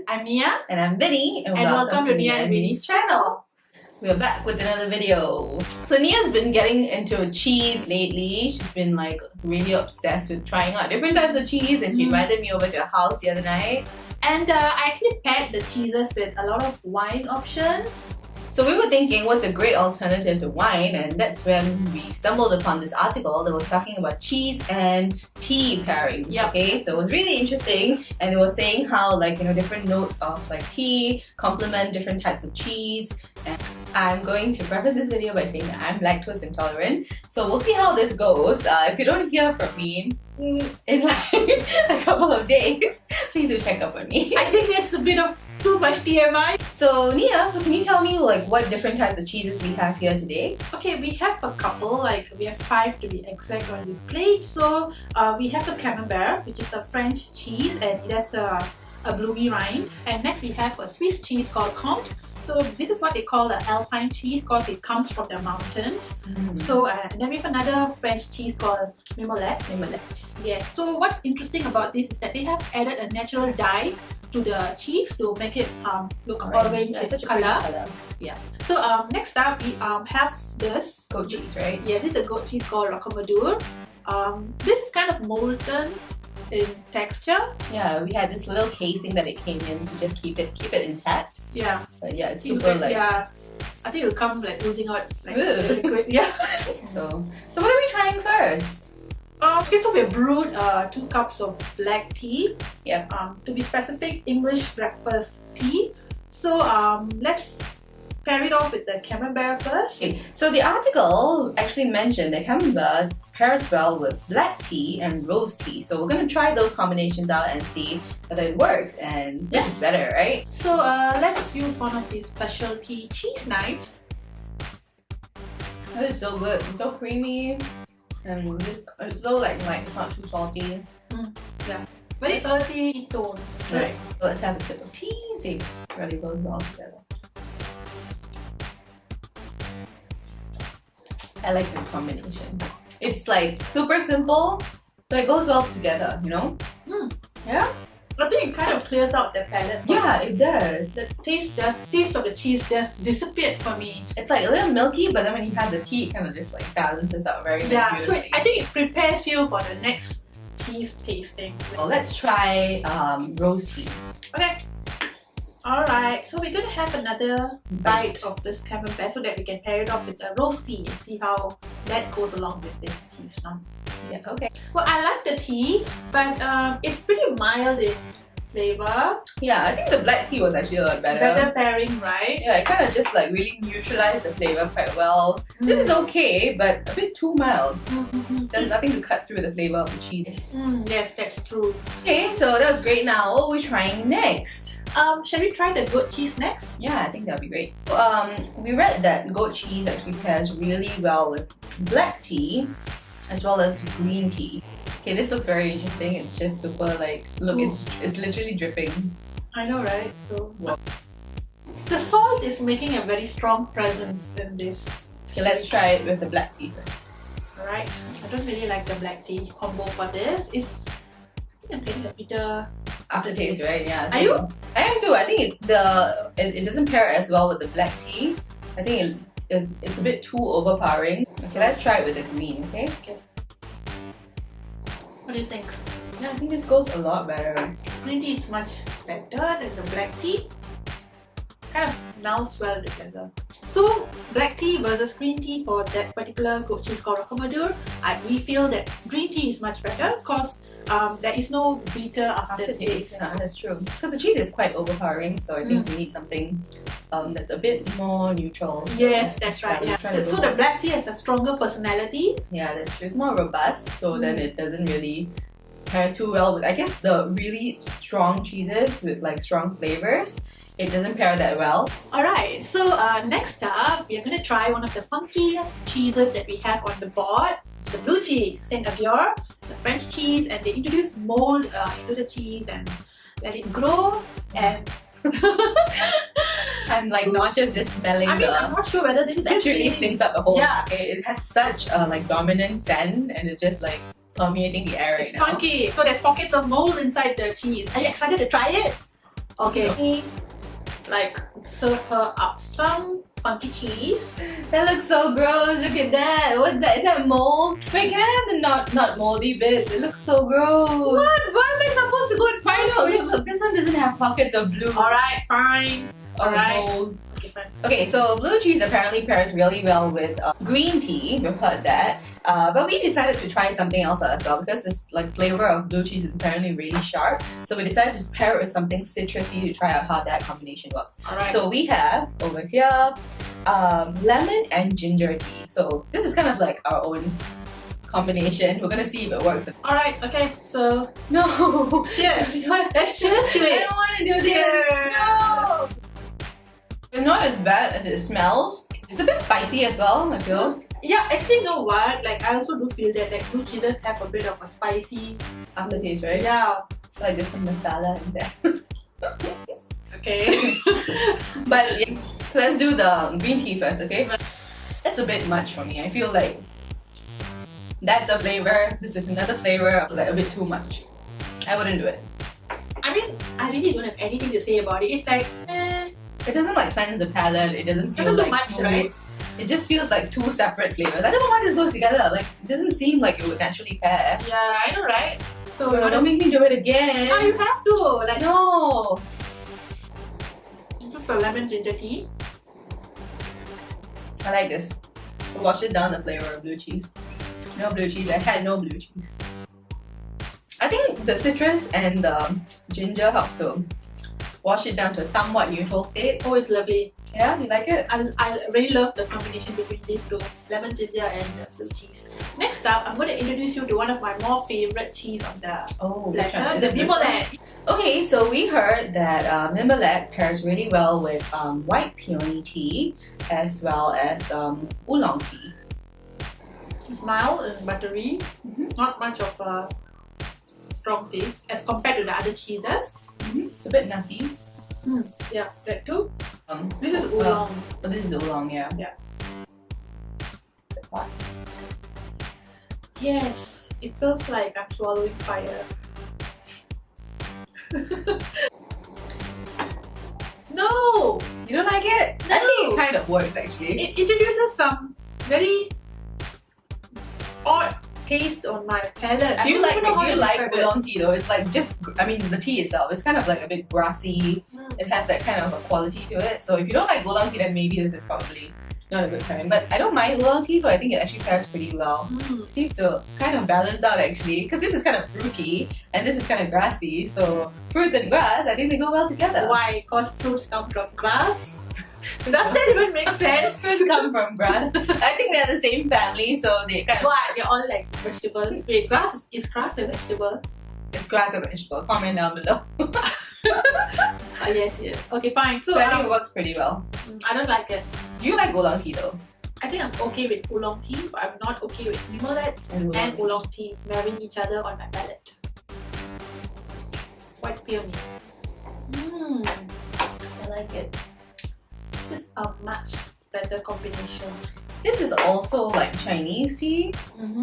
I'm Niya. And I'm Vini. And welcome to Niya and Vini's channel. We're back with another video. So Niya's been getting into cheese lately. She's been like really obsessed with trying out different types of cheese, and she invited me over to her house the other night. And I actually paired the cheeses with a lot of wine options. So we were thinking, what's a great alternative to wine? And that's when we stumbled upon this article that was talking about cheese and tea pairings. Yep. Okay, so it was really interesting, and it was saying how different notes of tea complement different types of cheese. And I'm going to preface this video by saying that I'm lactose intolerant, so we'll see how this goes. If you don't hear from me in like a couple of days, please do check up on me. I think it's a bit of too much TMI. So Niya, can you tell me what different types of cheeses we have here today? Okay, we have a couple, we have 5 to be exact on this plate. So we have the camembert, which is a French cheese, and it has a bloomy rind. And next we have a Swiss cheese called Comte. So this is what they call the Alpine cheese because it comes from the mountains. So and then we have another French cheese called mimolette. Yeah. So what's interesting about this is that they have added a natural dye to the cheese to make it look orange color. Yeah. So next up we have this goat cheese, right? Yeah, this is a goat cheese called rocamadour. This is kind of molten in texture. Yeah, we had this little casing that it came in to just keep it intact. Yeah. But yeah, it's super yeah. I think it'll come oozing out really quick. Yeah. So what are we trying first? Okay, so we brewed 2 cups of black tea. Yeah. To be specific, English breakfast tea. So let's pair it off with the camembert first. Okay. So the article actually mentioned that camembert pairs well with black tea and rose tea. So we're gonna try those combinations out and see whether it works and which is better, right? So let's use one of these specialty cheese knives. That is so good. It's so creamy. And it's so like it's not too salty. Yeah, very earthy tones. Right. So let's have a sip of tea and see if it really goes well together. I like this combination. It's like super simple, but it goes well together, you know? Yeah? I think it kind of clears out the palate. Yeah, it does. The taste of the cheese just disappeared for me. It's like a little milky, but then when you have the tea, it kind of just like balances out very beautifully. So I think it prepares you for the next cheese tasting. Well, let's try rose tea. Okay. Alright, so we're gonna have another bite of this camembert so that we can pair it off with the rose tea and see how that goes along with this cheese now. Yeah, okay. Well, I like the tea, but it's pretty mild in flavor. Yeah, I think the black tea was actually a lot better. Better pairing, right? Yeah, it kind of just like really neutralized the flavor quite well. This is okay, but a bit too mild. There's nothing to cut through the flavor of the cheese. Yes, that's true. Okay, so that was great. Now, what are we trying next? Shall we try the goat cheese next? Yeah, I think that'd be great. We read that goat cheese actually pairs really well with black tea as well as green tea. Okay, this looks very interesting. It's just super look, it's literally dripping. I know, right? So the salt is making a very strong presence in this. Okay, let's try it with the black tea first. Alright, I don't really like the black tea combo for this. I'm getting a bitter aftertaste, right? Yeah. Are you? I am too. I think it doesn't pair as well with the black tea. I think it's a bit too overpowering. Okay, let's try it with the green, okay? What do you think? Yeah, I think this goes a lot better. Green tea is much better than the black tea. Kind of melts well together. So, black tea versus green tea for that particular goat cheese called rocamadour. We feel that green tea is much better because there is no bitter aftertaste. Yeah, that's true. Because the cheese is quite overpowering, so I think we need something that's a bit more neutral. Yes, that's right. Yeah. So the black tea has a stronger personality. Yeah, that's true. It's more robust, so then it doesn't really pair too well with, I guess, the really strong cheeses with strong flavors. It doesn't pair that well. Alright, so next up, we're going to try one of the funkiest cheeses that we have on the board. The blue cheese, saintagur, the French cheese, and they introduced mold into the cheese and let it grow. And I'm nauseous just smelling. I'm not sure whether this is actually stinks up the whole. Yeah. Okay, it has such a dominant scent, and it's just permeating the air right now. It's funky. So there's pockets of mold inside the cheese. Are you excited to try it? Okay, like serve her up some funky cheese. That looks so gross. Look at that. What's that? Is that mold? Wait, can I have the not moldy bits? It looks so gross. What? Why am I supposed to go and find out? Look, this one doesn't have pockets of blue. Alright, fine. Alright. Mold. Okay, fine. Okay, so blue cheese apparently pairs really well with green tea. We've heard that. But we decided to try something else as well because this like flavor of blue cheese is apparently really sharp. So we decided to pair it with something citrusy to try out how that combination works. Alright. So we have over here lemon and ginger tea. So this is kind of like our own combination. We're gonna see if it works. Alright, okay, so No! cheers! Let's cheers to I it! don't want to do Cheers. this! No! It's not as bad as it smells. It's a bit spicy as well, I feel. Yeah, actually, you know what? Like, I also do feel that like blue cheeses have a bit of a spicy Aftertaste, right? Yeah. It's like there's some masala in there. Okay. But yeah, let's do the green tea first, okay? It's a bit much for me. I feel like that's a flavor, this is another flavor, like a bit too much. I wouldn't do it. I mean, I really don't have anything to say about it. It's like, It doesn't like cleanse the palate, it doesn't feel doesn't look like much, smooth. right? It just feels like two separate flavors. I don't know why this goes together. Like, it doesn't seem like it would naturally pair. yeah, I know, right? So, No, don't make me do it again. Ah, you have to. Like, No. this is a lemon ginger tea. I like this. Wash it down the flavor of blue cheese. No blue cheese. I had no blue cheese. I think the citrus and the ginger helps to wash it down to a somewhat neutral state. Oh, it's lovely. Yeah, you like it? I really love the combination between these two, lemon ginger and blue cheese. Next up, I'm going to introduce you to one of my more favorite cheese on the platter, the mimolette. Okay, so we heard that mimolette pairs really well with white peony tea as well as oolong tea. It's mild and buttery, not much of a strong taste as compared to the other cheeses. It's a bit nutty. Yeah, that too. This is Well, oolong. but this is oolong, yeah. Yeah. What? Yes, it feels like I'm swallowing fire. No! You don't like it? I think it kind of works actually. It introduces some very odd taste on my palate. Do you like describe it. oolong tea though? It's like just, I mean the tea itself, it's kind of like a bit grassy. It has that kind of a quality to it. So if you don't like oolong tea, then maybe this is probably not a good pairing. But I don't mind oolong tea, so I think it actually pairs pretty well. It seems to kind of balance out actually, because this is kind of fruity and this is kind of grassy. So fruits and grass, I think they go well together. Why? Because fruits come from grass? Does that even make sense? Fruits come from grass. I think they're the same family, so they kind of. Why? They're all like vegetables. Wait, grass is grass a vegetable? It's grass or vegetable. Comment down below. Yes. Okay, fine. So So I think it works pretty well. I don't like it. Do you like oolong tea though? I think I'm okay with oolong tea, but I'm not okay with mimolette and oolong tea marrying each other on my palate. White peony. I like it. This is a much better combination. This is also like Chinese tea,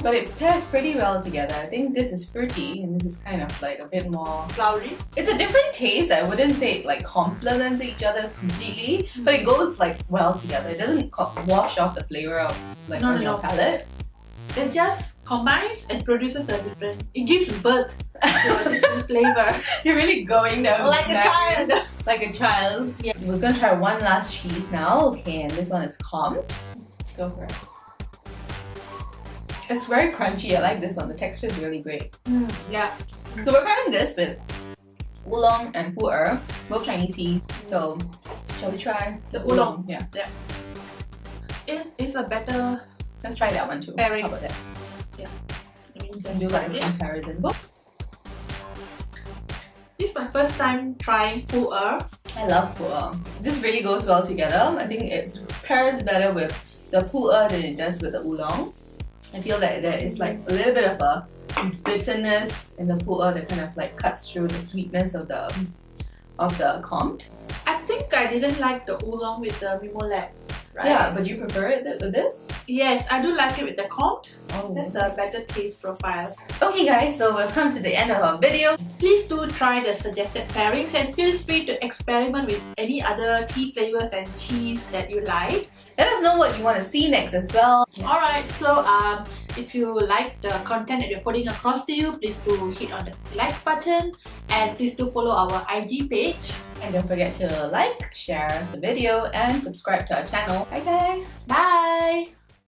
but it pairs pretty well together. I think this is fruity and this is kind of like a bit more Flowery. It's a different taste. I wouldn't say it like complements each other completely, but it goes like well together. It doesn't wash off the flavor of like on your palate. It just combines and produces a different. It gives birth to a different flavor. You're really going there. Like a child. Like a child. Yeah. We're gonna try one last cheese now. Okay, and this one is calm. Go for it. It's very crunchy. I like this one. The texture is really great. Yeah. So we're pairing this with oolong and pu'er, both Chinese teas. So shall we try The oolong? Yeah. It is a better. Let's try that one too. Pairing. How about that? Yeah. I mean, You can do like a comparison. This is my first time trying pu'er. I love pu'er. This really goes well together. I think it pairs better with the pu'er than it does with the oolong. I feel that there is like a little bit of a bitterness in the pu'er that kind of like cuts through the sweetness of the compt. I think I didn't like the oolong with the mimolette. Right? Yeah, but you prefer it with this? Yes, I do like it with the compt. Oh. That's a better taste profile. Okay guys, so we've come to the end of our video. Please do try the suggested pairings and feel free to experiment with any other tea flavors and cheese that you like. Let us know what you want to see next as well. Alright, so if you like the content that we're putting across to you, please do hit on the like button and please do follow our IG page. And don't forget to like, share the video and subscribe to our channel. Bye guys! Bye!